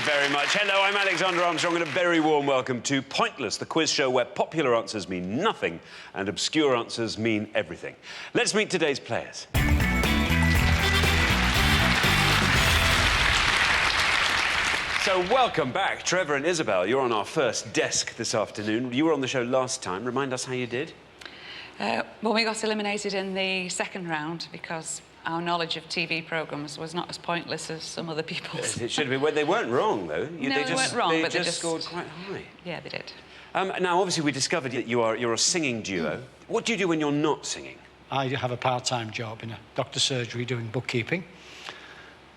very much. Hello, I'm Alexander Armstrong, and a very warm welcome to Pointless, the quiz show where popular answers mean nothing and obscure answers mean everything. Let's meet today's players. So, welcome back, Trevor and Isabel. You're on our first desk this afternoon. You were on the show last time. Remind us how you did. Well, we got eliminated in the second round because our knowledge of TV programmes was not as pointless as some other people's. It should have been. Well, they weren't wrong, though. They weren't wrong, but they just scored quite high. Yeah, they did. Now, obviously, we discovered that you're a singing duo. What do you do when you're not singing? I have a part-time job in a doctor's surgery doing bookkeeping.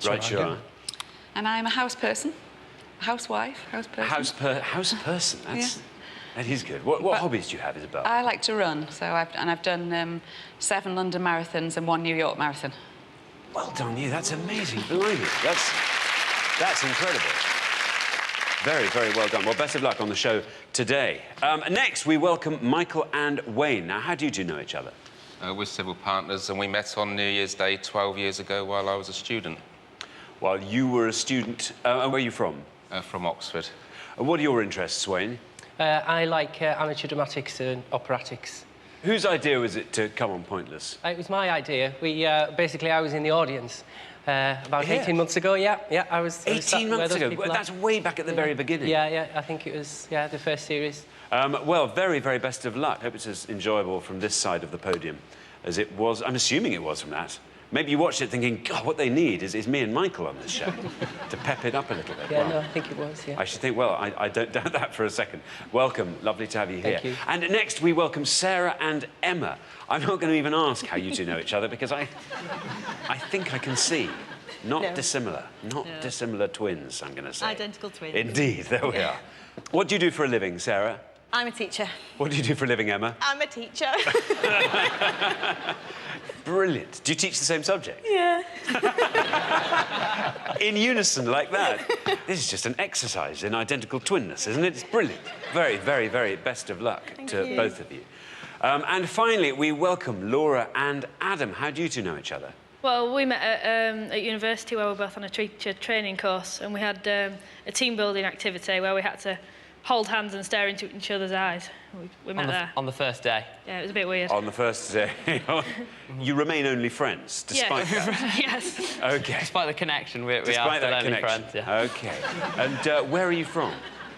Right, sure. And I'm a house person. Housewife, house person. House person. Yeah. That is good. What hobbies do you have, Isabel? I like to run, so I've done 7 London marathons and 1 New York marathon. Well done, you. That's amazing. Blimey. That's incredible. Very, very well done. Well, best of luck on the show today. Next, we welcome Michael and Wayne. Now, how do you two know each other? We're civil partners, and we met on New Year's Day 12 years ago while I was a student. While you were a student. And where are you from? From Oxford. What are your interests, Wayne? I like amateur dramatics and operatics. Whose idea was it to come on Pointless? It was my idea. Basically, I was in the audience about 18 months ago. Yeah, I was. 18 months ago? Well, that's way back at the very beginning. Yeah, I think it was, the first series. Well, very, very best of luck. Hope it's as enjoyable from this side of the podium as it was. I'm assuming it was from that. Maybe you watched it thinking, God, what they need is me and Michael on this show to pep it up a little bit. Yeah, no, I think it was, yeah. I should think, well, I don't doubt that for a second. Welcome. Lovely to have you here. Thank you. And next, we welcome Sarah and Emma. I'm not going to even ask how you two know each other because I think I can see. Not dissimilar. Not dissimilar twins, I'm going to say. Identical twins. Indeed, there we are. What do you do for a living, Sarah? I'm a teacher. What do you do for a living, Emma? I'm a teacher. Brilliant. Do you teach the same subject? Yeah. In unison like that? This is just an exercise in identical twinness, isn't it? It's brilliant. Very, very, very best of luck to both of you. And finally, we welcome Laura and Adam. How do you two know each other? Well, we met at university where we were both on a teacher training course, and we had a team-building activity where we had to hold hands and stare into each other's eyes. We met there. On the first day? Yeah, it was a bit weird. On the first day. You remain only friends, despite that? Yes. OK. Despite the connection, we are still only friends, yeah. OK. And where are you from?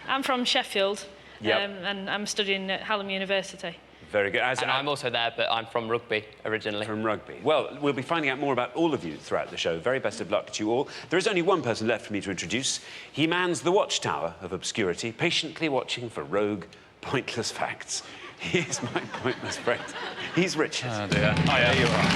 I'm from Sheffield, Yep. and I'm studying at Hallam University. Very good. And I'm also there, but I'm from Rugby, originally. From Rugby. Well, we'll be finding out more about all of you throughout the show. Very best of luck to you all. There is only one person left for me to introduce. He mans the watchtower of obscurity, patiently watching for rogue, pointless facts. He is my pointless friend. He's Richard. Oh, dear. There you are.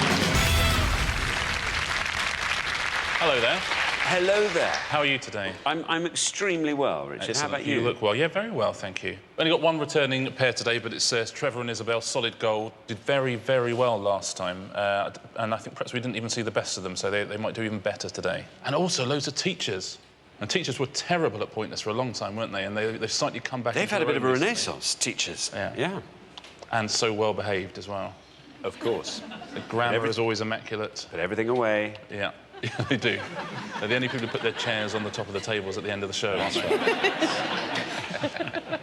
Hello there. Hello there. How are you today? I'm extremely well, Richard. Excellent. How about you? You look well. Yeah, very well, thank you. Only got one returning pair today, but it's Trevor and Isabel, solid gold. Did very, very well last time. And I think perhaps we didn't even see the best of them, so they might do even better today. And also loads of teachers. And teachers were terrible at Pointless for a long time, weren't they? And they've slightly come back. They've had a bit of a renaissance, teachers. Yeah. And so well behaved as well. Of course. The grammar is always immaculate. Put everything away. Yeah. Yeah, they do. They're the only people who put their chairs on the top of the tables at the end of the show, aren't they? Yeah.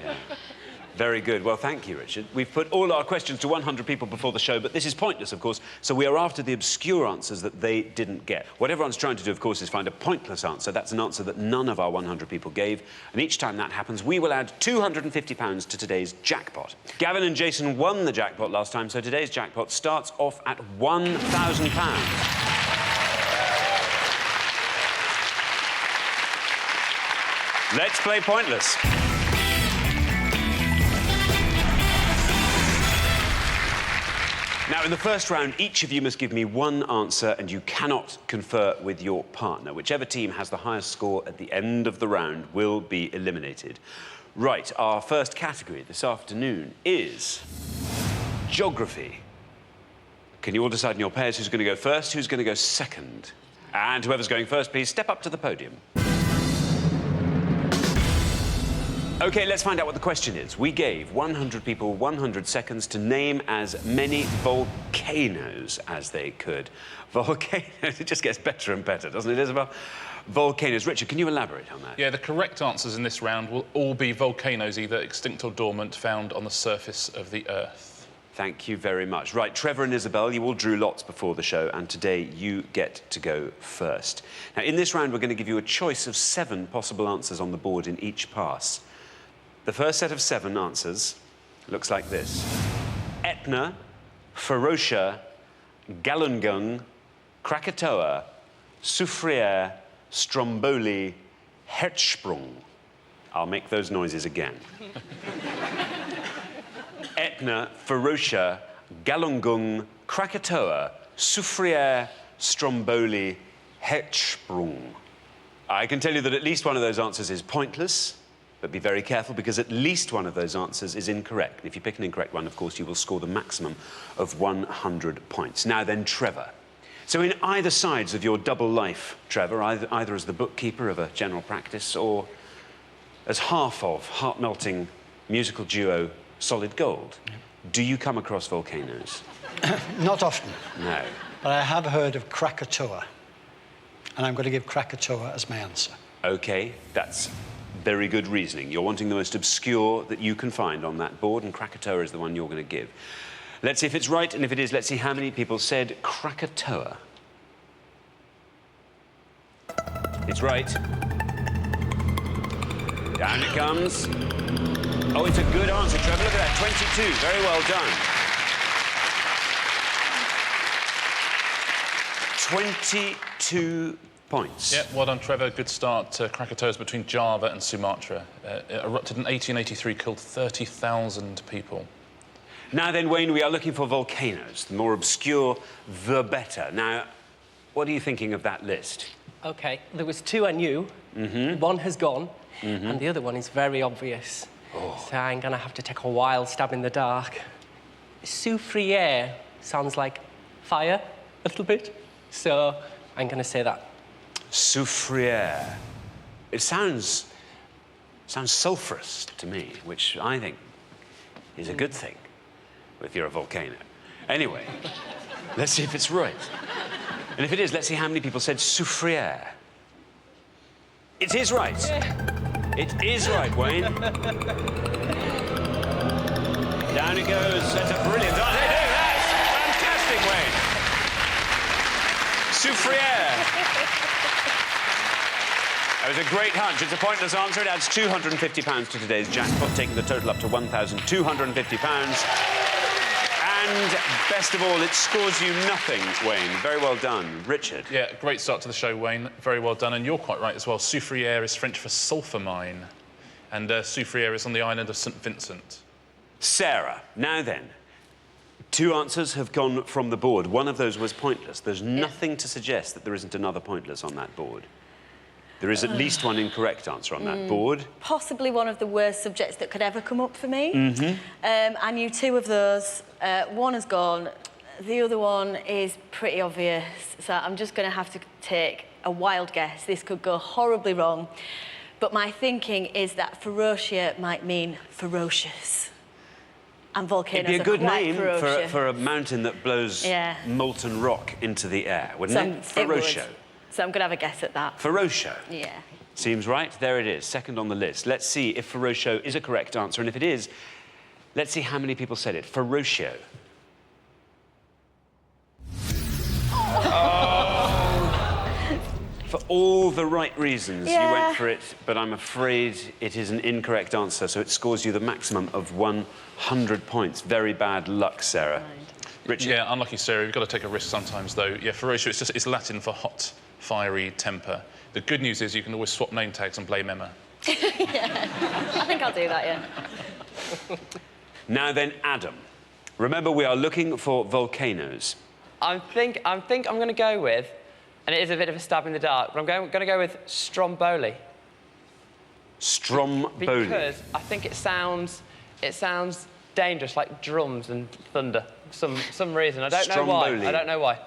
Very good. Well, thank you, Richard. We've put all our questions to 100 people before the show, but this is Pointless, of course, so we are after the obscure answers that they didn't get. What everyone's trying to do, of course, is find a pointless answer. That's an answer that none of our 100 people gave, and each time that happens, we will add £250 to today's jackpot. Gavin and Jason won the jackpot last time, so today's jackpot starts off at £1,000. Let's play Pointless. Now, in the first round, each of you must give me one answer and you cannot confer with your partner. Whichever team has the highest score at the end of the round will be eliminated. Right, our first category this afternoon is geography. Can you all decide in your pairs who's going to go first, who's going to go second? And whoever's going first, please step up to the podium. OK, let's find out what the question is. We gave 100 people 100 seconds to name as many volcanoes as they could. Volcanoes, it just gets better and better, doesn't it, Isabel? volcanoes. Richard, can you elaborate on that? Yeah, the correct answers in this round will all be volcanoes, either extinct or dormant, found on the surface of the Earth. Thank you very much. Right, Trevor and Isabel, you all drew lots before the show, and today you get to go first. Now, in this round, we're going to give you a choice of 7 possible answers on the board in each pass. The first set of 7 answers looks like this. Etna, Ferocia, Galungung, Krakatoa, Soufriere, Stromboli, Hertzsprung. I'll make those noises again. Etna, Ferocia, Galungung, Krakatoa, Soufriere, Stromboli, Hertzsprung. I can tell you that at least one of those answers is pointless, but be very careful because at least one of those answers is incorrect. If you pick an incorrect one, of course, you will score the maximum of 100 points. Now then, Trevor. So in either sides of your double life, Trevor, either as the bookkeeper of a general practice or as half of heart-melting musical duo Solid Gold, do you come across volcanoes? Not often, No. but I have heard of Krakatoa, and I'm going to give Krakatoa as my answer. OK, that's very good reasoning. You're wanting the most obscure that you can find on that board, and Krakatoa is the one you're going to give. Let's see if it's right, and if it is, let's see how many people said Krakatoa. It's right. Down it comes. Oh, it's a good answer, Trevor. Look at that, 22. Very well done. 22 points. Yeah, well done, Trevor. Good start. Krakatoa's between Java and Sumatra. It erupted in 1883, killed 30,000 people. Now then, Wayne, we are looking for volcanoes. The more obscure, the better. Now, what are you thinking of that list? OK, there was 2 I knew. One has gone, and the other one is very obvious. So I'm going to have to take a wild stab in the dark. Soufriere sounds like fire, a little bit. So I'm going to say that. Soufriere. It sounds sulphurous to me, which I think is a good thing if you're a volcano. Anyway, let's see if it's right. And if it is, let's see how many people said Soufriere. It is right. Yeah. It is right, Wayne. Down it goes. That's a brilliant answer. Hey, that's fantastic, Wayne. Soufriere. That was a great hunch. It's a pointless answer. It adds £250 to today's jackpot, taking the total up to £1,250. And best of all, it scores you nothing, Wayne. Very well done. Richard? Yeah, great start to the show, Wayne. Very well done. And you're quite right as well. Soufriere is French for sulphur mine. And Soufriere is on the island of St. Vincent. Sarah, now then, 2 answers have gone from the board. One of those was pointless. There's nothing to suggest that there isn't another pointless on that board. There is at least one incorrect answer on that board. Possibly one of the worst subjects that could ever come up for me. I knew 2 of those. One has gone. The other one is pretty obvious. So I'm just going to have to take a wild guess. This could go horribly wrong. But my thinking is that Ferocia might mean ferocious. And volcanoes It'd be a good name ferocious. for a mountain that blows molten rock into the air, wouldn't it? Ferocia. So I'm going to have a guess at that. Ferocia. Yeah. Seems right. There it is, second on the list. Let's see if Ferocio is a correct answer. And if it is, let's see how many people said it. Ferocio. For all the right reasons, you went for it, but I'm afraid it is an incorrect answer, so it scores you the maximum of 100 points. Very bad luck, Sarah. Richard? Yeah, unlucky, Sarah. You've got to take a risk sometimes, though. Yeah, Ferocio, it's Latin for hot, fiery temper. The good news is you can always swap name tags and blame Emma. I think I'll do that, yeah. Now then, Adam. Remember, we are looking for volcanoes. I think I'm going to go with, and it is a bit of a stab in the dark, but I'm going to go with Stromboli. Stromboli. Because I think it sounds dangerous, like drums and thunder. For some reason. I don't know why. I don't know why.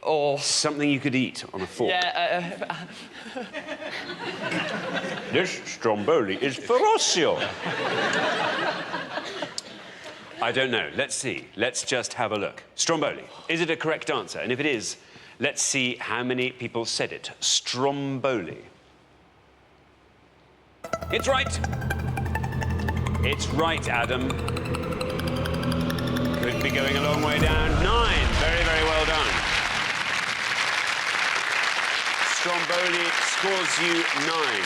Or something you could eat on a fork. Yeah. This Stromboli is Ferocio. I don't know. Let's see. Let's just have a look. Stromboli. Is it a correct answer? And if it is, Let's see how many people said it. Stromboli. It's right. It's right, Adam. Could be going a long way down. 9. Very, very well done. Stromboli scores you 9.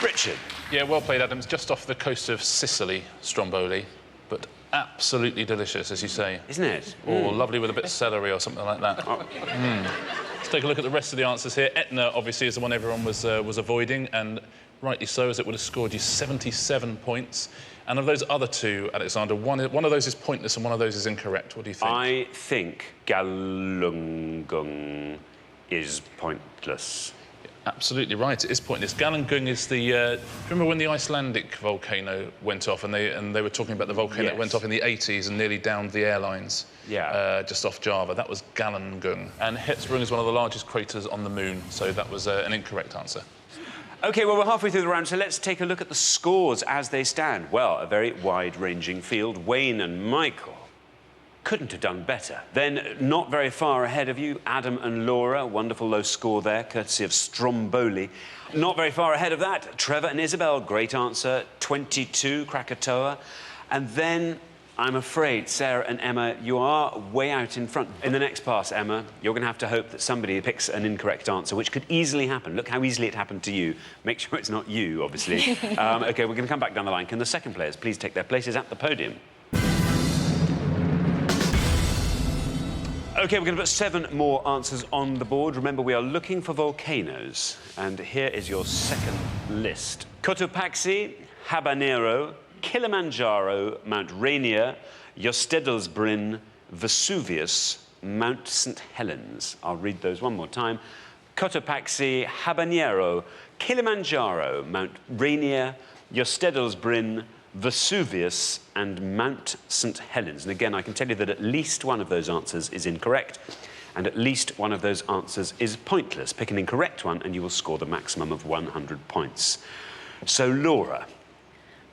Richard. Yeah, well played, Adam. It's just off the coast of Sicily, Stromboli, but absolutely delicious, as you say. Isn't it? Or lovely with a bit of celery or something like that. Let's take a look at the rest of the answers here. Etna, obviously, is the one everyone was avoiding, and rightly so, as it would have scored you 77 points. And of those other two, Alexander, one of those is pointless and one of those is incorrect. What do you think? I think Galungung is pointless. Absolutely right, it is pointless. Galungung is the... remember when the Icelandic volcano went off and they were talking about the volcano that went off in the 80s and nearly downed the airlines? Yeah. Just off Java. That was Galungung. And Hertzsprung is one of the largest craters on the moon, so that was an incorrect answer. OK, well, we're halfway through the round, so let's take a look at the scores as they stand. Well, a very wide-ranging field. Wayne and Michael couldn't have done better. Then, not very far ahead of you, Adam and Laura. Wonderful low score there, courtesy of Stromboli. Not very far ahead of that, Trevor and Isabel. Great answer, 22, Krakatoa. And then, I'm afraid, Sarah and Emma, you are way out in front. In the next pass, Emma, you're going to have to hope that somebody picks an incorrect answer, which could easily happen. Look how easily it happened to you. Make sure it's not you, obviously. OK, we're going to come back down the line. Can the second players please take their places at the podium? OK, we're going to put 7 more answers on the board. Remember, we are looking for volcanoes. And here is your second list. Cotopaxi, Habanero, Kilimanjaro, Mount Rainier, Jostedalsbrinn, Vesuvius, Mount St. Helens. I'll read those one more time. Cotopaxi, Habanero, Kilimanjaro, Mount Rainier, Jostedalsbrinn, Vesuvius and Mount St. Helens. And again, I can tell you that at least one of those answers is incorrect and at least one of those answers is pointless. Pick an incorrect one and you will score the maximum of 100 points. So, Laura.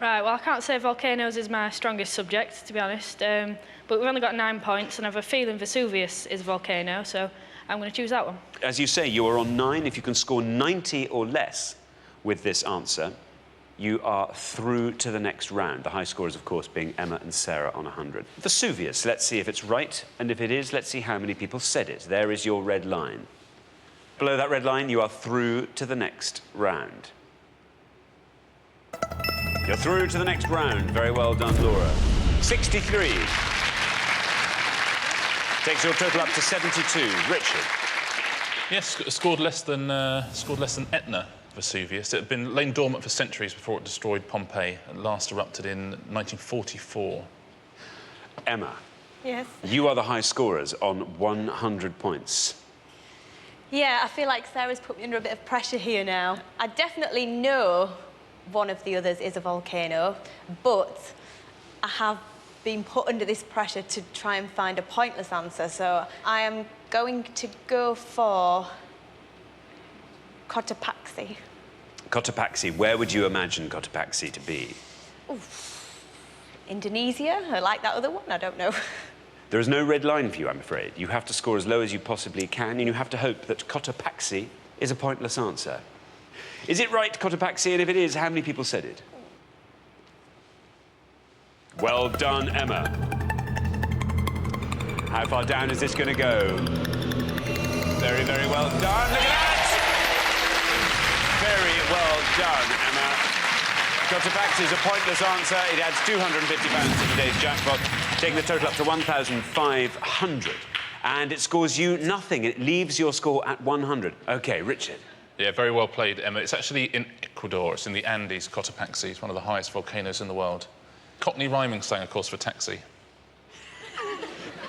Right, well, I can't say volcanoes is my strongest subject, to be honest, but we've only got 9 points, and I have a feeling Vesuvius is a volcano, so I'm going to choose that one. As you say, you are on 9. If you can score 90 or less with this answer, you are through to the next round. The high scorers, of course, being Emma and Sarah on 100. Vesuvius, let's see if it's right, and if it is, let's see how many people said it. There is your red line. Below that red line, you are through to the next round. You're through to the next round. Very well done, Laura. 63. Takes your total up to 72. Richard. Yes, scored less than Etna, Vesuvius. It had been lain dormant for centuries before it destroyed Pompeii and last erupted in 1944. Emma. Yes? You are the high scorers on 100 points. Yeah, I feel like Sarah's put me under a bit of pressure here now. I definitely know one of the others is a volcano, but I have been put under this pressure to try and find a pointless answer, so I am going to go for Cotopaxi. Cotopaxi, where would you imagine Cotopaxi to be? Oof. Indonesia? I like that other one, I don't know. There is no red line for you, I'm afraid. You have to score as low as you possibly can, and you have to hope that Cotopaxi is a pointless answer. Is it right, Cotopaxi? And if it is, how many people said it? Well done, Emma. How far down is this going to go? Very, very well done. Look at that! Very well done, Emma. Cotopaxi is a pointless answer. It adds £250 to today's jackpot, taking the total up to 1,500. And it scores you nothing. It leaves your score at 100. OK, Richard. Yeah, very well played, Emma. It's actually in Ecuador. It's in the Andes, Cotopaxi. It's one of the highest volcanoes in the world. Cockney rhyming slang, of course, for taxi.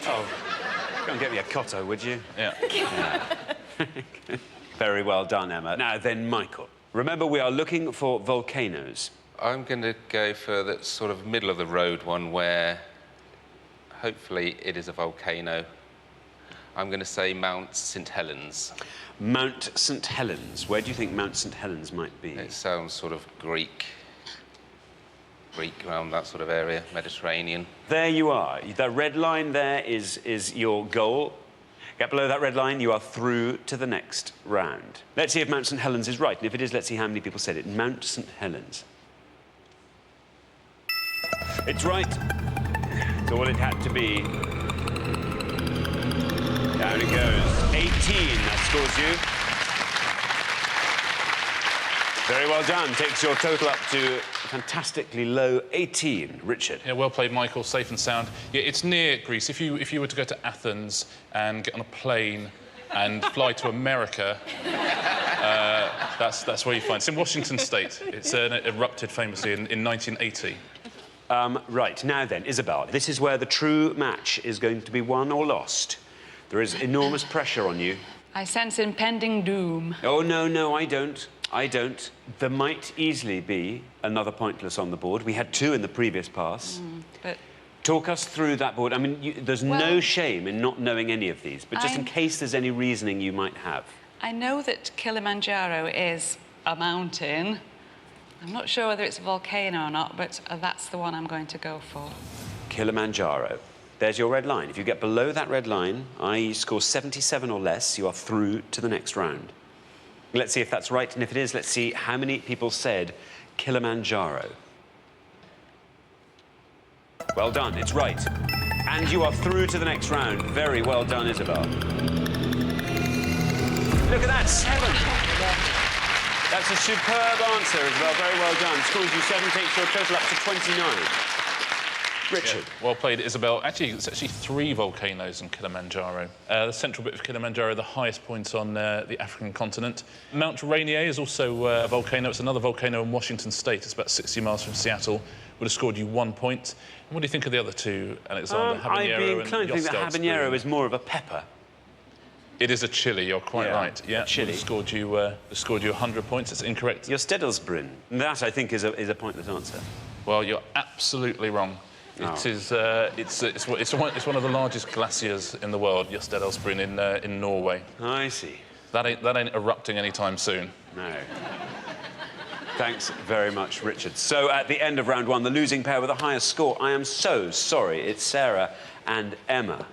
Oh, go and get me a cotto, would you? Yeah. Very well done, Emma. Now then, Michael. Remember, we are looking for volcanoes. I'm going to go for that sort of middle-of-the-road one where hopefully it is a volcano. I'm going to say Mount St. Helens. Mount St. Helens. Where do you think Mount St. Helens might be? It sounds sort of Greek around that sort of area, Mediterranean. There you are. The red line there is your goal. Get below that red line, you are through to the next round. Let's see if Mount St Helens is right, and if it is, let's see how many people said it. Mount St Helens. It's right. It's all it had to be. Down it goes. 18, that scores you. Very well done. Takes your total up to a fantastically low 18. Richard. Yeah, well played, Michael. Safe and sound. Yeah, it's near Greece. If you were to go to Athens and get on a plane and fly to America, that's where you find it. It's in Washington State. It's erupted famously in 1980. Right, now then, Isabel, this is where the true match is going to be won or lost. There is enormous pressure on you. I sense impending doom. Oh, no, I don't. There might easily be another pointless on the board. We had 2 in the previous pass. But talk us through that board. I mean, there's no shame in not knowing any of these, but just in case there's any reasoning you might have. I know that Kilimanjaro is a mountain. I'm not sure whether it's a volcano or not, but that's the one I'm going to go for. Kilimanjaro. There's your red line. If you get below that red line, i.e. score 77 or less, you are through to the next round. Let's see if that's right, and if it is, let's see how many people said Kilimanjaro. Well done, it's right. And you are through to the next round. Very well done, Isabel. Look at that, 7. That's a superb answer, Isabel. Very well done. Scores you 7, takes your total up to 29. Richard. Yeah, well played, Isabel. Actually, it's 3 volcanoes in Kilimanjaro. The central bit of Kilimanjaro, the highest point on the African continent. Mount Rainier is also a volcano. It's another volcano in Washington State. It's about 60 miles from Seattle. Would have scored you 1 point. And what do you think of the other 2, Alexander? I'd be inclined to think that habanero is more of a pepper. It is a chili, you're quite right. Yeah, chili. Scored you 100 points. It's incorrect. Your Steddlesbrunn. That, I think, is a pointless answer. Well, you're absolutely wrong. It is. It's one of the largest glaciers in the world, Steddlesbrunn in Norway. I see. That ain't erupting anytime soon. No. Thanks very much, Richard. So at the end of round 1, the losing pair with the highest score. I am so sorry. It's Sarah and Emma.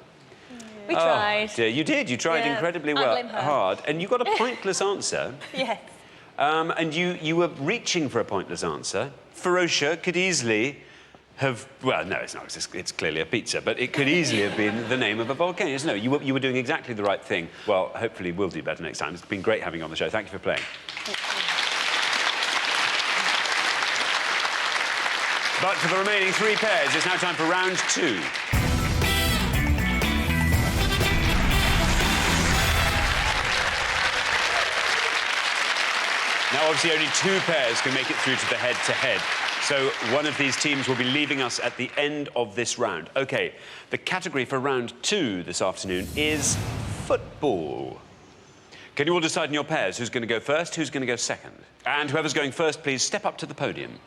We tried. Dear, you did. You tried incredibly hard, and you got a pointless answer. Yes. And you were reaching for a pointless answer. Ferocia could easily have... Well, no, it's not. It's clearly a pizza, but it could easily have been the name of a volcano. No, you were doing exactly the right thing. Well, hopefully we'll do better next time. It's been great having you on the show. Thank you for playing. Thank you. But for the remaining 3 pairs, it's now time for round 2. Now, obviously, only 2 pairs can make it through to the head-to-head. So one of these teams will be leaving us at the end of this round. OK, the category for round 2 this afternoon is football. Can you all decide in your pairs who's going to go first, who's going to go second? And whoever's going first, please step up to the podium.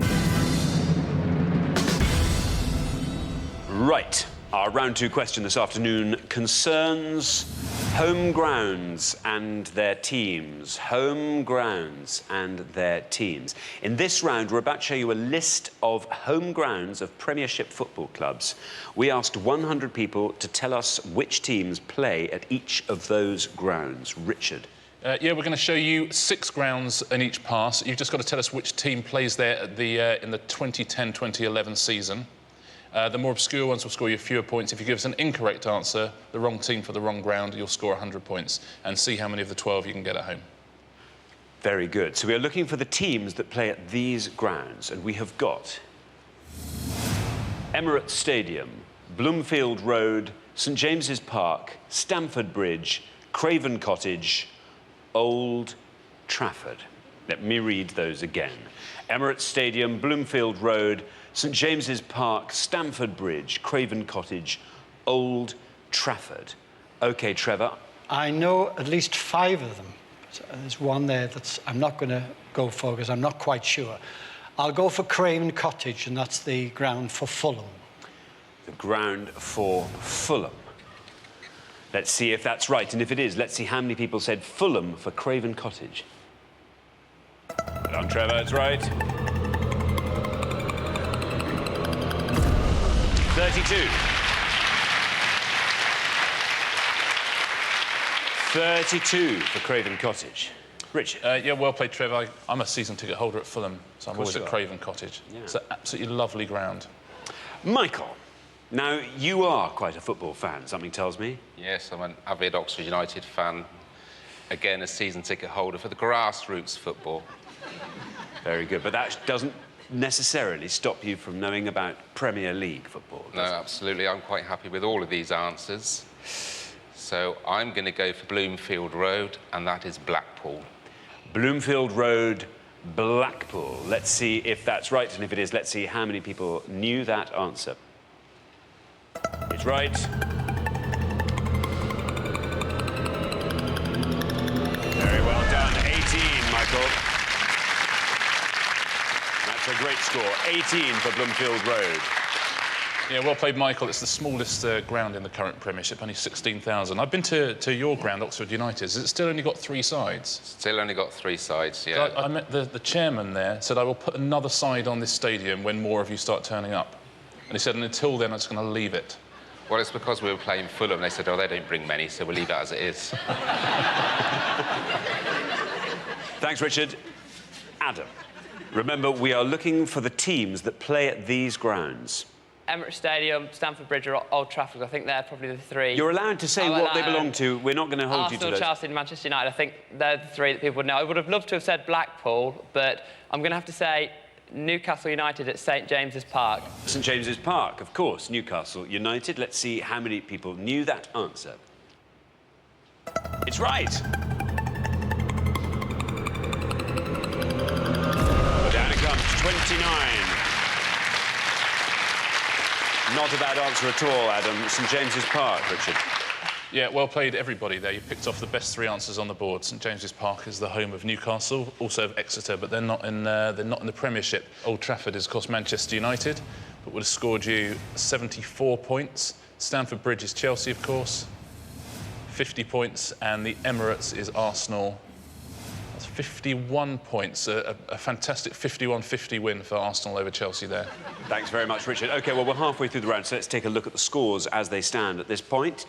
Right. Our round 2 question this afternoon concerns home grounds and their teams. Home grounds and their teams. In this round, we're about to show you a list of home grounds of Premiership football clubs. We asked 100 people to tell us which teams play at each of those grounds. Richard. Yeah, we're going to show you 6 grounds in each pass. You've just got to tell us which team plays there at in the 2010-2011 season. The more obscure ones will score you fewer points. If you give us an incorrect answer, the wrong team for the wrong ground, you'll score 100 points. And see how many of the 12 you can get at home. Very good. So we are looking for the teams that play at these grounds. And we have got Emirates Stadium, Bloomfield Road, St James's Park, Stamford Bridge, Craven Cottage, Old Trafford. Let me read those again. Emirates Stadium, Bloomfield Road, St James's Park, Stamford Bridge, Craven Cottage, Old Trafford. OK, Trevor. I know at least 5 of them. So there's one there that I'm not going to go for because I'm not quite sure. I'll go for Craven Cottage, and that's the ground for Fulham. The ground for Fulham. Let's see if that's right, and if it is, let's see how many people said Fulham for Craven Cottage. Well done, Trevor, it's right. 32. 32 for Craven Cottage. Richard? Yeah, well played, Trevor. I'm a season ticket holder at Fulham, so I'm always you at are. Craven Cottage. Yeah. It's an absolutely lovely ground. Michael, now you are quite a football fan, something tells me. Yes, I'm an avid Oxford United fan. Again, a season ticket holder for the grassroots football. Very good, but that doesn't necessarily stop you from knowing about Premier League football, No, does it? absolutely. I'm quite happy with all of these answers. So I'm going to go for Bloomfield Road, and that is Blackpool. Bloomfield Road, Blackpool. Let's see if that's right, and if it is, let's see how many people knew that answer. It's right. Very well done. 18, Michael. That's a great score. 18 for Bloomfield Road. Yeah, well played, Michael. It's the smallest ground in the current Premiership, only 16,000. I've been to your ground, Oxford United. Has it still only got 3 sides? Still only got 3 sides, yeah. I met the chairman there, said, I will put another side on this stadium when more of you start turning up. And he said, and until then, I'm just going to leave it. Well, it's because we were playing Fulham. They said, oh, they don't bring many, so we'll leave it as it is. Thanks, Richard. Adam, remember, we are looking for the teams that play at these grounds. Emirates Stadium, Stamford Bridge or Old Trafford. I think they're probably the 3. You're allowed to say I'm what they allowed. belong to. We're not going to hold Arsenal, you to those. Chelsea and Manchester United. I think they're the 3 that people would know. I would have loved to have said Blackpool, but I'm going to have to say Newcastle United at St James's Park. St James's Park, of course, Newcastle United. Let's see how many people knew that answer. It's right. Down it comes, 29. Not a bad answer at all, Adam. St James's Park, Richard. Yeah, well played, everybody there. You picked off the best 3 answers on the board. St James's Park is the home of Newcastle, also of Exeter, but they're not in the Premiership. Old Trafford is, of course, Manchester United, but would have scored you 74 points. Stamford Bridge is Chelsea, of course, 50 points, and the Emirates is Arsenal. That's 51 points, a fantastic 51-50 win for Arsenal over Chelsea there. Thanks very much, Richard. OK, well, we're halfway through the round, so let's take a look at the scores as they stand at this point.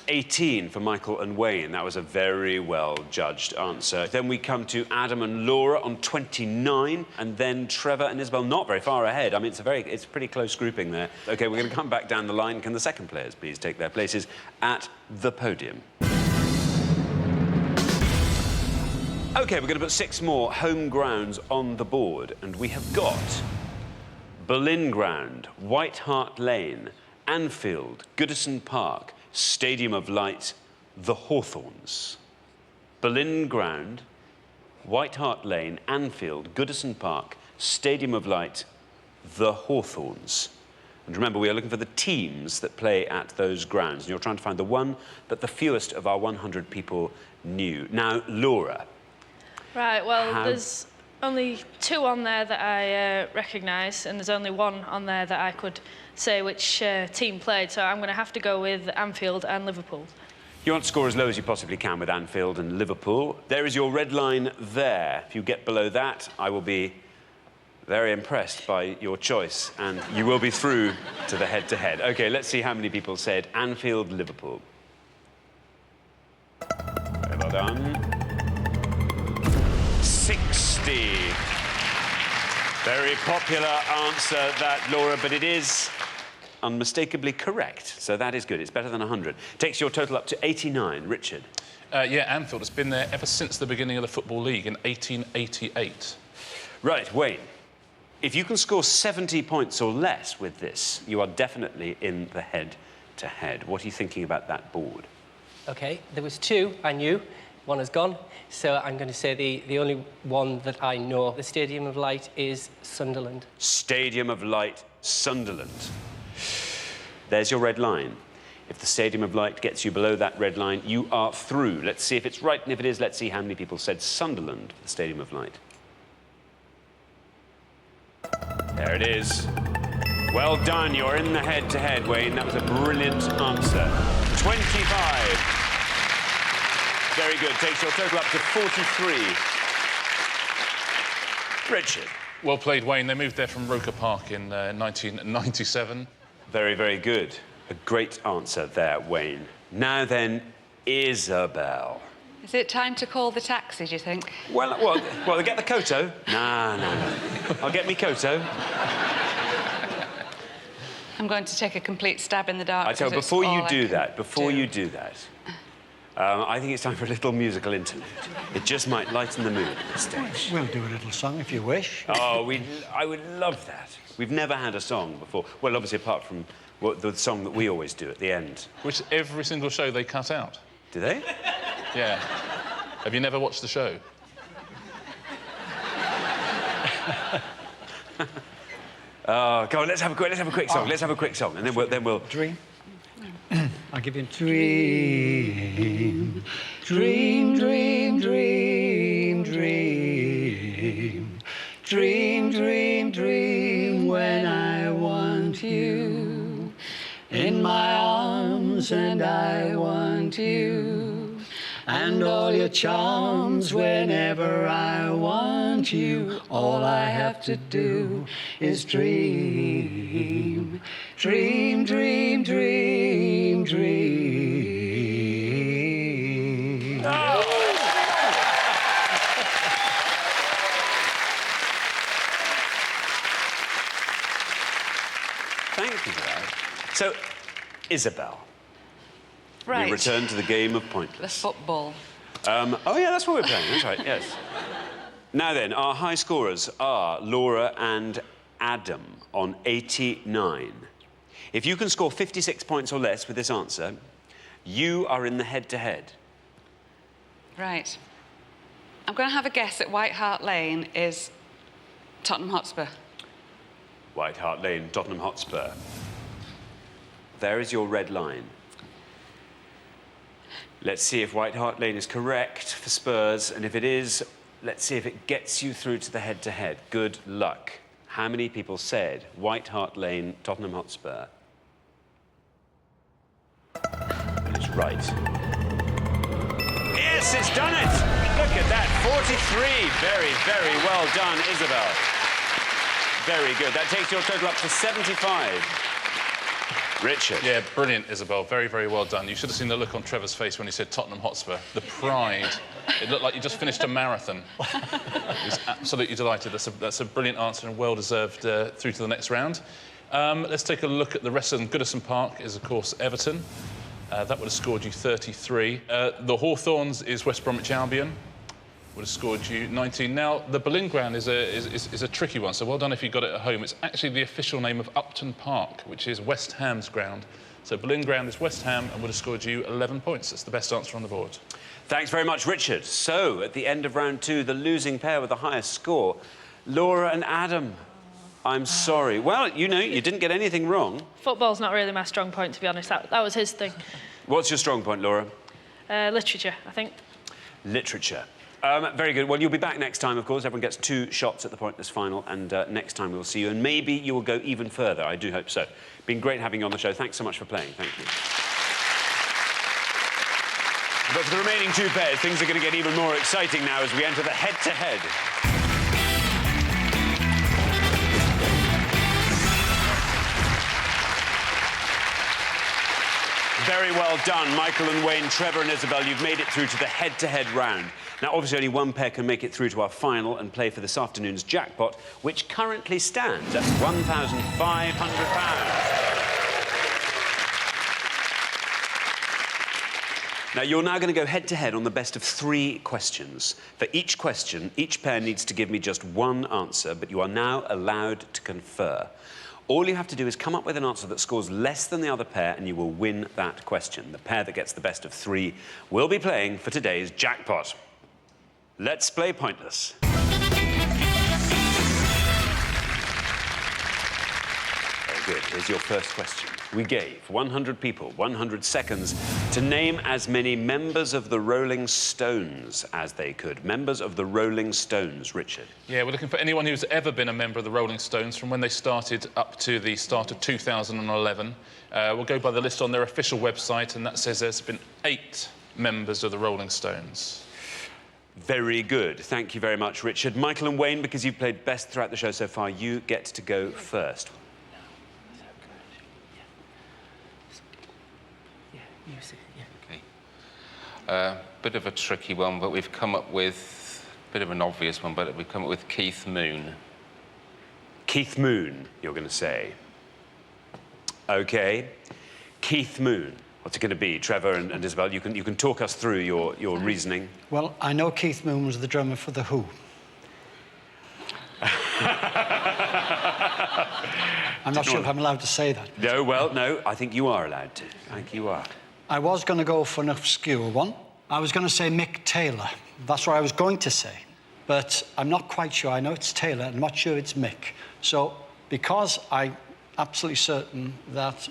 18 for Michael and Wayne. That was a very well-judged answer. Then we come to Adam and Laura on 29, and then Trevor and Isabel not very far ahead. I mean, it's a pretty close grouping there. OK, we're going to come back down the line. Can the second players please take their places at the podium? OK, we're going to put 6 more home grounds on the board, and we have got Boleyn Ground, White Hart Lane, Anfield, Goodison Park, Stadium of Light, the Hawthorns. Boleyn Ground, White Hart Lane, Anfield, Goodison Park, Stadium of Light, the Hawthorns. And remember, we are looking for the teams that play at those grounds, and you're trying to find the one that the fewest of our 100 people knew. Now, Laura. Right, well, there's only 2 on there that I recognise, and there's only 1 on there that I could say which team played, so I'm going to have to go with Anfield and Liverpool. You want to score as low as you possibly can with Anfield and Liverpool. There is your red line there. If you get below that, I will be very impressed by your choice, and you will be through to the head-to-head. OK, let's see how many people said Anfield, Liverpool. Very well done. 60. Very popular answer, that, Laura, but it is unmistakably correct. So that is good. It's better than 100. Takes your total up to 89. Richard? Yeah, Anfield has been there ever since the beginning of the Football League in 1888. Right, Wayne. If you can score 70 points or less with this, you are definitely in the head-to-head. What are you thinking about that board? OK, there was 2 I knew. 1 has gone, so I'm going to say the only one that I know. The Stadium of Light is Sunderland. Stadium of Light, Sunderland. There's your red line. If the Stadium of Light gets you below that red line, you are through. Let's see if it's right, and if it is, let's see how many people said Sunderland for the Stadium of Light. There it is. Well done. You're in the head-to-head, Wayne. That was a brilliant answer. 25. Very good. Takes your total up to 43. Richard. Well played, Wayne. They moved there from Roker Park in 1997. Very, very good. A great answer there, Wayne. Now then, Isabel. Is it time to call the taxi, do you think? Well, get the Koto? No. I'll get me Koto. I'm going to take a complete stab in the dark. I tell you, because before it's you all I do can that, I think it's time for a little musical interlude. It just might lighten the mood at this stage. We'll do a little song if you wish. Oh, I would love that. We've never had a song before. Well, obviously, apart from the song that we always do at the end. Which every single show they cut out. Do they? Yeah. Have you never watched the show? Oh, come on, let's have a quick song. Let's have a quick song, and then we'll... Dream. I'll give you a dream. Dream, dream, dream, dream. Dream, dream, dream when I want you in my arms and I want you and all your charms whenever I want you. All I have to do is dream. Dream, dream, dream, dream. Oh. Thank you for that. So, Isabel. Right. We return to the game of The Pointless. football. Oh, yeah, that's what we're playing. That's right, yes. Now then, our high scorers are Laura and Adam on 89. If you can score 56 points or less with this answer, you are in the head-to-head. Right. I'm going to have a guess that White Hart Lane is Tottenham Hotspur. White Hart Lane, Tottenham Hotspur. There is your red line. Let's see if White Hart Lane is correct for Spurs, and if it is, let's see if it gets you through to the head-to-head. Good luck. How many people said White Hart Lane, Tottenham Hotspur? And it's right. Yes, it's done it! Look at that, 43. Very, very well done, Isabel. Very good. That takes your total up to 75. Richard. Yeah, brilliant, Isabel. Very, very well done. You should have seen the look on Trevor's face when he said Tottenham Hotspur. The pride. It looked like you just finished a marathon. He was absolutely delighted. That's a brilliant answer and well-deserved through to the next round. Let's take a look at the rest of them. Goodison Park is, of course, Everton. That would have scored you 33. The Hawthorns is West Bromwich Albion. Would have scored you 19. Now, the Boleyn Ground is a tricky one, so well done if you got it at home. It's actually the official name of Upton Park, which is West Ham's ground. So Boleyn Ground is West Ham and would have scored you 11 points. That's the best answer on the board. Thanks very much, Richard. So, at the end of round two, the losing pair with the highest score, Laura and Adam. I'm sorry. Well, you know, you didn't get anything wrong. Football's not really my strong point, to be honest. That was his thing. What's your strong point, Laura? Literature, I think. Literature. Very good. Well, you'll be back next time, of course. Everyone gets 2 shots at the Pointless final, and next time we'll see you. And maybe you will go even further. I do hope so. Been great having you on the show. Thanks so much for playing. Thank you. But for the remaining 2 pairs, things are going to get even more exciting now as we enter the head-to-head. Very well done, Michael and Wayne, Trevor and Isabel. You've made it through to the head-to-head round. Now, obviously, only one pair can make it through to our final and play for this afternoon's jackpot, which currently stands at £1,500. Now, you're now going to go head-to-head on the best of 3 questions. For each question, each pair needs to give me just 1 answer, but you are now allowed to confer. All you have to do is come up with an answer that scores less than the other pair, and you will win that question. The pair that gets the best of 3 will be playing for today's jackpot. Let's play Pointless. Very good. Here's your first question. We gave 100 people 100 seconds to name as many members of the Rolling Stones as they could. Members of the Rolling Stones, Richard. Yeah, we're looking for anyone who's ever been a member of the Rolling Stones from when they started up to the start of 2011. We'll go by the list on their official website, and that says there's been 8 members of the Rolling Stones. Very good. Thank you very much, Richard. Michael and Wayne, because you've played best throughout the show so far, you get to go first. Bit of a tricky one, but we've come up with a bit of an obvious one, but we've come up with Keith Moon. Keith Moon, you're going to say. OK. Keith Moon. What's it going to be? Trevor and Isabel, you can talk us through your reasoning. Well, I know Keith Moon was the drummer for The Who. I'm not sure if I'm allowed to say that. No, well, no, I think you are allowed to. I think you are. I was going to go for an obscure one. I was going to say Mick Taylor. That's what I was going to say. But I'm not quite sure. I know it's Taylor. I'm not sure it's Mick. So, because I'm absolutely certain that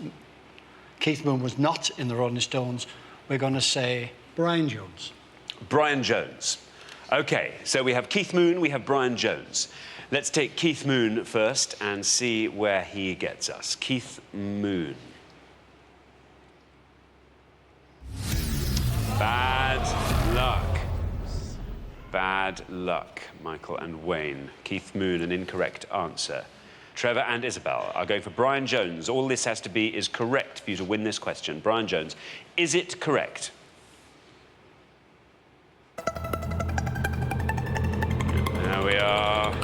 Keith Moon was not in the Rolling Stones, we're going to say Brian Jones. Brian Jones. OK, so we have Keith Moon, we have Brian Jones. Let's take Keith Moon first and see where he gets us. Keith Moon. Bad luck. Bad luck, Michael and Wayne. Keith Moon, an incorrect answer. Trevor and Isabel are going for Brian Jones. All this has to be is correct for you to win this question. Brian Jones, is it correct? There we are.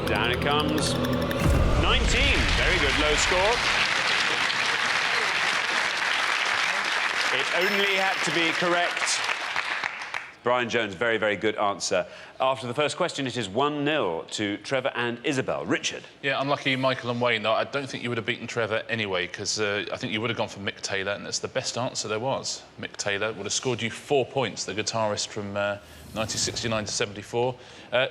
Down it comes. 19. Very good, low score. It only had to be correct. Brian Jones, very, very good answer. After the first question, it is 1-0 to Trevor and Isabel. Richard? Yeah, unlucky Michael and Wayne. I don't think you would have beaten Trevor anyway, because I think you would have gone for Mick Taylor, and it's the best answer there was. Mick Taylor would have scored you 4 points, the guitarist from 1969 to 74.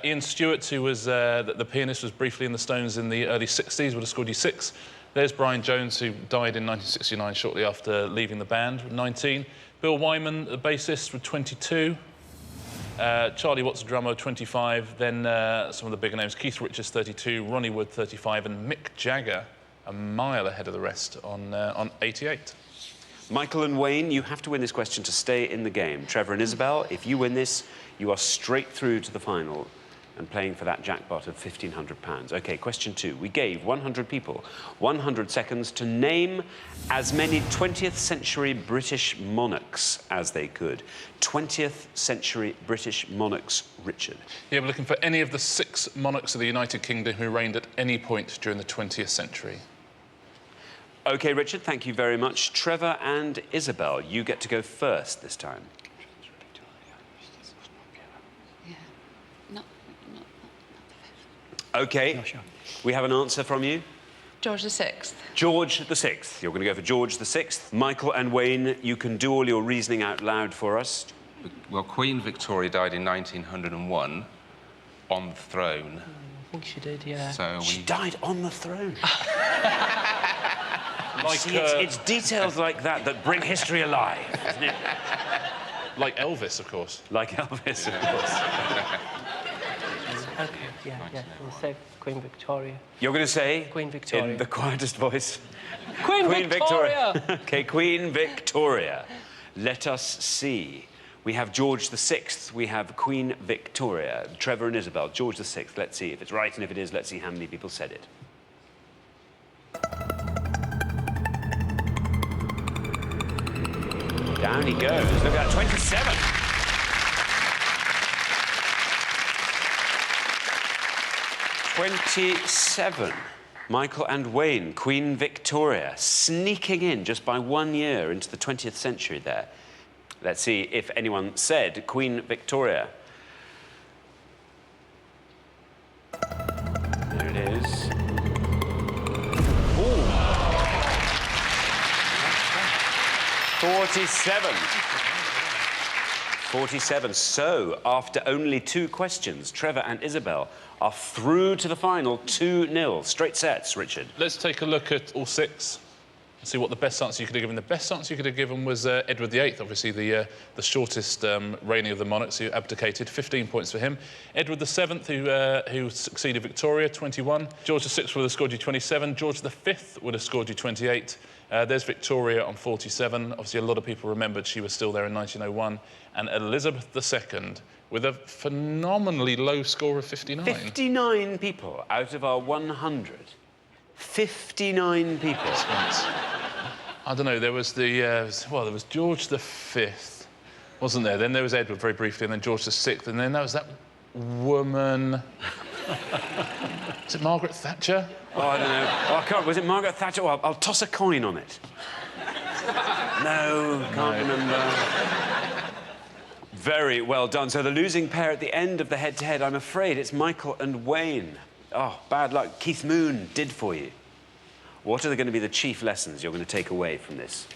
Ian Stewart, who was the pianist, was briefly in the Stones in the early 60s, would have scored you 6. There's Brian Jones, who died in 1969 shortly after leaving the band, with 19. Bill Wyman, the bassist, with 22. Charlie Watts, drummer, 25. Then some of the bigger names, Keith Richards, 32. Ronnie Wood, 35. And Mick Jagger, a mile ahead of the rest on 88. Michael and Wayne, you have to win this question to stay in the game. Trevor and Isabel, if you win this, you are straight through to the final and playing for that jackpot of £1,500. OK, question 2. We gave 100 people 100 seconds to name as many 20th century British monarchs as they could. 20th century British monarchs, Richard. Yeah, we're looking for any of the 6 monarchs of the United Kingdom who reigned at any point during the 20th century. OK, Richard, thank you very much. Trevor and Isabel, you get to go first this time. OK, we have an answer from you. George VI. George VI. You're going to go for George VI. Michael and Wayne, you can do all your reasoning out loud for us. Well, Queen Victoria died in 1901 on the throne. I think she did, yeah. So She died on the throne. Like, See, it's details like that that bring history alive, isn't it? Like Elvis, of course. Like Elvis, of course. OK, yeah. We'll say Queen Victoria. You're going to say? Queen Victoria. In the quietest voice. Queen Victoria! OK, Queen Victoria. Let us see. We have George VI. We have Queen Victoria. Trevor and Isabel. George VI. Let's see if it's right, and if it is, let's see how many people said it. Down he goes. Look at that, 27. 27. Michael and Wayne, Queen Victoria, sneaking in just by 1 year into the 20th century there. Let's see if anyone said Queen Victoria. There it is. Ooh. 47. 47. So, after only 2 questions, Trevor and Isabel are through to the final 2-0. Straight sets, Richard. Let's take a look at all 6 and see what the best answer you could have given. The best answer you could have given was Edward VIII, obviously the shortest reigning of the monarchs who abdicated. 15 points for him. Edward VII, who succeeded Victoria, 21. George VI would have scored you 27. George V would have scored you 28. There's Victoria on 47. Obviously, a lot of people remembered she was still there in 1901. And Elizabeth II, with a phenomenally low score of 59. 59 people out of our 100. 59 people. I don't know, there was the... well, there was George V. Wasn't there? Then there was Edward very briefly, and then George VI, and then there was that woman... Is it Margaret Thatcher? Oh, I don't know. Oh, I can't... Was it Margaret Thatcher? Well, I'll toss a coin on it. No, can't remember. Very well done. So the losing pair at the end of the head-to-head, I'm afraid it's Michael and Wayne. Oh, bad luck. Keith Moon did for you. What are going to be the chief lessons you're going to take away from this?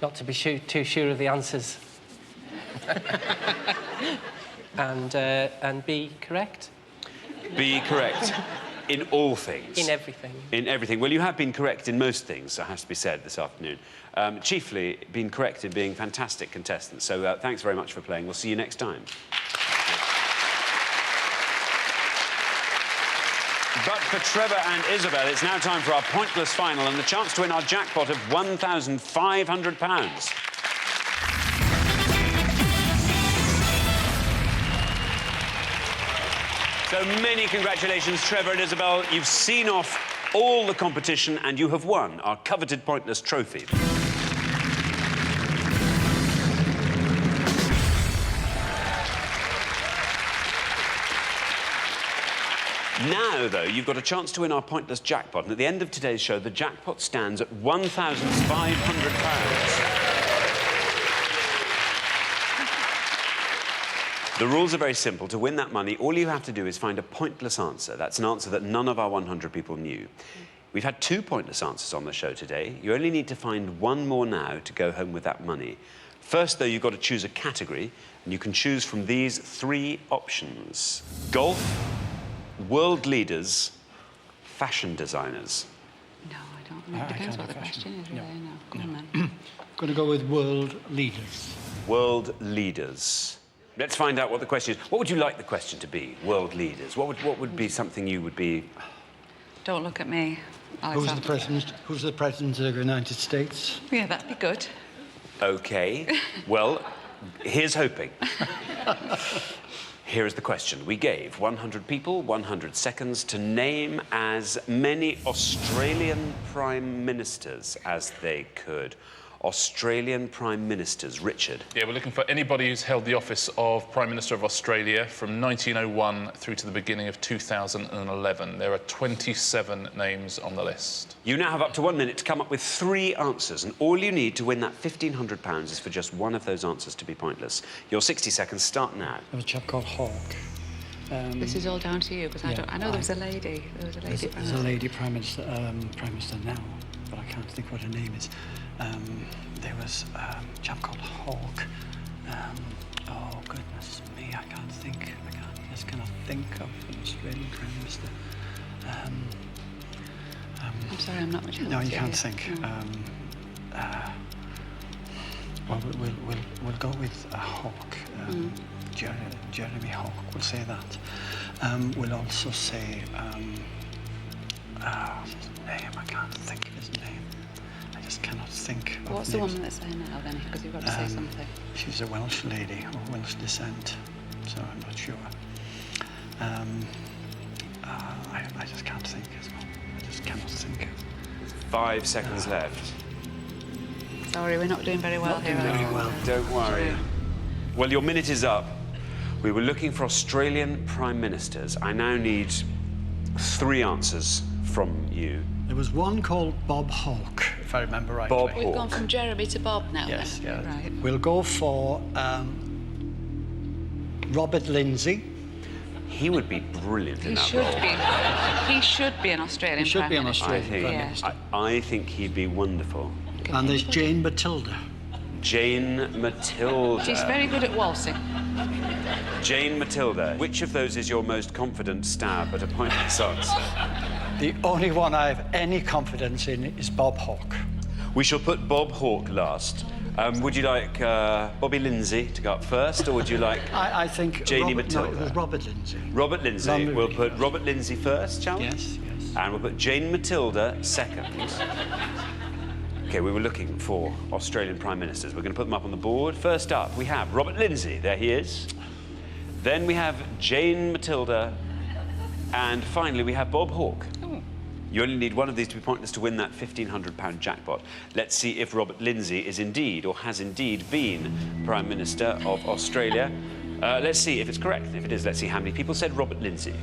Not to be too sure of the answers. and be correct. Be correct in all things. In everything. In everything. Well, you have been correct in most things, that has to be said this afternoon. Chiefly, been correct in being fantastic contestants. So thanks very much for playing. We'll see you next time. But for Trevor and Isabel, it's now time for our pointless final and the chance to win our jackpot of £1,500. So many congratulations, Trevor and Isabel. You've seen off all the competition and you have won our coveted pointless trophy. Now, though, you've got a chance to win our pointless jackpot, and at the end of today's show, the jackpot stands at £1,500. The rules are very simple. To win that money, all you have to do is find a pointless answer. That's an answer that none of our 100 people knew. We've had 2 pointless answers on the show today. You only need to find 1 more now to go home with that money. First, though, you've got to choose a category, and you can choose from these 3 options. Golf, world leaders, fashion designers. No, I don't know. It depends what the question is, really. No. Go on, then. I'm going to go with world leaders. World leaders. Let's find out what the question is. What would you like the question to be, world leaders? What would be something you would be... Don't look at me, Alexander. Who's the president of the United States? Yeah, that'd be good. OK. Well, here's hoping. Here is the question. We gave 100 people 100 seconds to name as many Australian Prime Ministers as they could. Australian Prime Ministers. Richard. Yeah, we're looking for anybody who's held the office of Prime Minister of Australia from 1901 through to the beginning of 2011. There are 27 names on the list. You now have up to 1 minute to come up with 3 answers, and all you need to win that £1,500 is for just one of those answers to be pointless. Your 60 seconds start now. There was a chap called Hawke. This is all down to you, because I know there was a lady. There was a lady Prime Minister. There's a lady Prime Minister now, but I can't think what her name is. There was a chap called Hawke. Oh, goodness me, I just cannot think of an Australian Prime Minister. I'm sorry, I'm not much help. No, you can't think. Well, we'll go with Hawke. Jeremy Hawke, we'll say that. We'll also say... what's his name? I can't think of his name. I just cannot think of What's the woman that's saying now, then? Because you've got to say something. She's a Welsh lady of Welsh descent, so I'm not sure. I just can't think as well. I just cannot think. 5 seconds left. Sorry, we're not doing very well here. Very well. Don't worry. Well, your minute is up. We were looking for Australian Prime Ministers. I now need 3 answers from you. There was one called Bob Hawke, if I remember rightly. Bob We've Hawke. gone from Jeremy to Bob now. Yes, then. yeah. Right. We'll go for Robert Lindsay. He would be brilliant in that role. He should be an Australian He should Prime be an Minister. Australian Prime Minister. I think he'd be wonderful. And there's Jane Matilda. Jane Matilda. She's very good at waltzing. Jane Matilda. Which of those is your most confident stab at a pointless answer? The only one I have any confidence in is Bob Hawke. We shall put Bob Hawke last. Would you like Bobby Lindsay to go up first, or would you like I think Janie Matilda. Matilda? No, it was Robert Lindsay. Robert Lindsay. Lovely. We'll put Robert Lindsay first, shall we? Yes, yes. And we'll put Jane Matilda second. OK, we were looking for Australian Prime Ministers. We're going to put them up on the board. First up, we have Robert Lindsay. There he is. Then we have Jane Matilda. And finally, we have Bob Hawke. Ooh. You only need one of these to be pointless to win that £1,500 jackpot. Let's see if Robert Lindsay is indeed, or has indeed, been Prime Minister of Australia. Let's see if it's correct. If it is, let's see how many people said Robert Lindsay.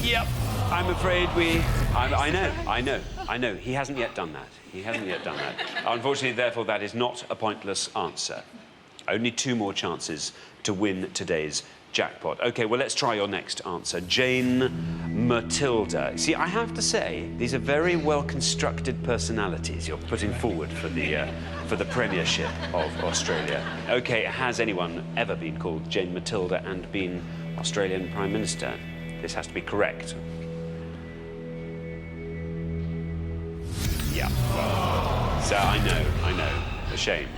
Yep, I'm afraid I know. He hasn't yet done that. Unfortunately, therefore, that is not a pointless answer. Only 2 more chances to win today's jackpot. OK, well, let's try your next answer. Jane Matilda. See, I have to say, these are very well-constructed personalities you're putting forward for the Premiership of Australia. OK, has anyone ever been called Jane Matilda and been Australian Prime Minister? This has to be correct. Yeah. So I know. A shame.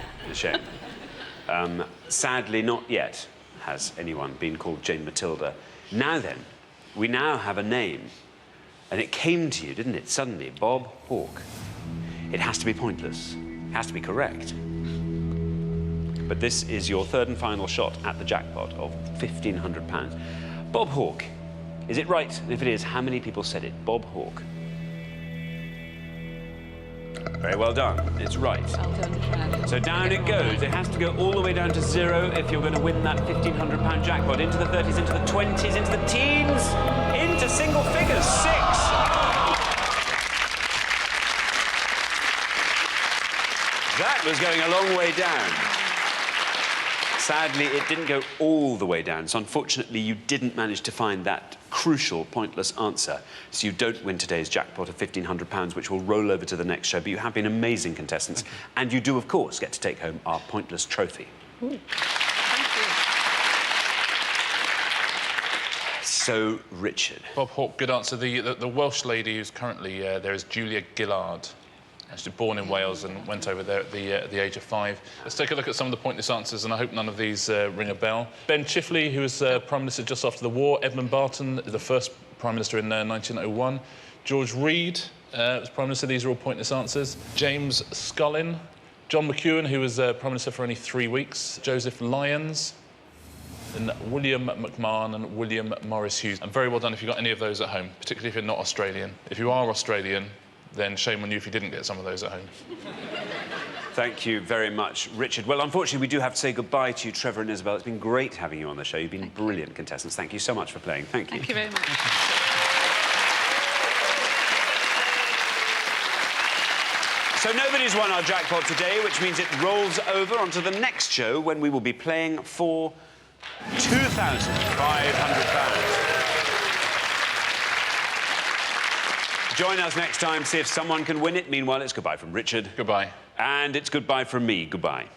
Sadly, not yet has anyone been called Jane Matilda. Now then, we now have a name. And it came to you, didn't it, suddenly? Bob Hawke. It has to be pointless. It has to be correct. But this is your 3rd and final shot at the jackpot of £1,500. Bob Hawke. Is it right? And if it is, how many people said it? Bob Hawke. Very well done. It's right. Well done, Fred. So down it goes. It has to go all the way down to 0 if you're going to win that £1,500 jackpot. Into the 30s, into the 20s, into the teens, into single figures. 6. That was going a long way down. Sadly, it didn't go all the way down, so unfortunately you didn't manage to find that crucial, pointless answer. So you don't win today's jackpot of £1,500, which will roll over to the next show. But you have been amazing contestants, and you do, of course, get to take home our pointless trophy. Ooh. Thank you. So, Richard. Bob Hawke, good answer. The Welsh lady who's currently there is Julia Gillard. Actually born in Wales and went over there at the age of 5. Let's take a look at some of the pointless answers, and I hope none of these ring a bell. Ben Chifley, who was Prime Minister just after the war. Edmund Barton, the first Prime Minister in 1901. George Reid was Prime Minister. These are all pointless answers. James Scullin. John McEwen, who was Prime Minister for only 3 weeks. Joseph Lyons. And William McMahon and William Morris Hughes. And very well done if you got any of those at home, particularly if you're not Australian. If you are Australian, then shame on you if you didn't get some of those at home. Thank you very much, Richard. Well, unfortunately, we do have to say goodbye to you, Trevor and Isabel. It's been great having you on the show. You've been brilliant contestants. Thank you so much for playing. Thank you. Thank you very much. So nobody's won our jackpot today, which means it rolls over onto the next show when we will be playing for £2,500. Join us next time, see if someone can win it. Meanwhile, it's goodbye from Richard. Goodbye. And it's goodbye from me. Goodbye.